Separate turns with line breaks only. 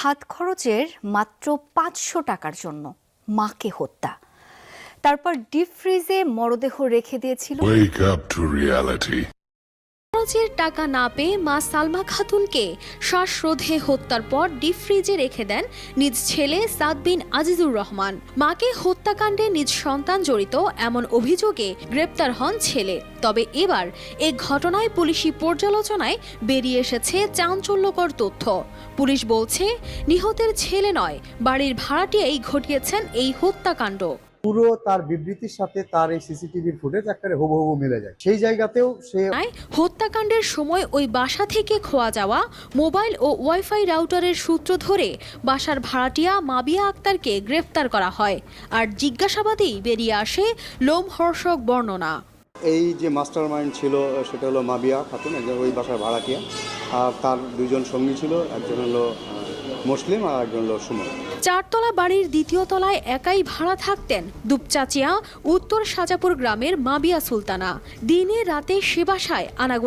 হাত খরচের মাত্র ৫০০ টাকার জন্য মাকে হত্যা, তারপর ডিপ ফ্রিজে মরদেহ রেখে দিয়েছিল।
Wake up to reality.
খরচের টাকা না পেয়ে মা সালমা খাতুনকে শ্বাসরোধে হত্যার পর ডিপ ফ্রিজে রেখে দেন নিজ ছেলে সাদ বিন আজিজুর রহমান। মাকে হত্যাকাণ্ডে নিজ সন্তান জড়িত এমন অভিযোগে গ্রেপ্তার হন ছেলে। তবে এবার এ ঘটনায় পুলিশি পর্যালোচনায় বেরিয়ে এসেছে চাঞ্চল্যকর তথ্য। পুলিশ বলছে নিহতের ছেলে নয়, বাড়ির ভাড়াটিয়াই ঘটিয়েছেন এই হত্যাকাণ্ড।
পুরো তার বিবৃতির সাথে তার এই সিসিটিভির ফুটেজ একেবারে হুবহু মিলে যায়। সেই জায়গাতেও সে
হত্যাকাণ্ডের সময় ওই বাসা থেকে খোয়া যাওয়া মোবাইল ও ওয়াইফাই রাউটারের সূত্র ধরে বাসার ভাড়াটিয়া মাবিয়া আক্তারকে গ্রেফতার করা হয়। আর জিজ্ঞাসাবাদেই বেরিয়ে আসে লোমহর্ষক বর্ণনা।
এই যে মাস্টার মাইন্ড ছিল সেটা হলো মাবিয়া খাতুন, একজন ওই বাসার ভাড়াটিয়া, আর তার দুজন সঙ্গী ছিল, একজন হলো মুসলিম আর একজন হলো সুমন।
চারতলা বাড়ির দ্বিতীয় তলায় একাই ভাড়া থাকতেন দুপচাচিয়া উত্তর সাজাপুর গ্রামের মাবিয়া সুলতানা। দিনে রাতে সে বাসায় আনাগোনা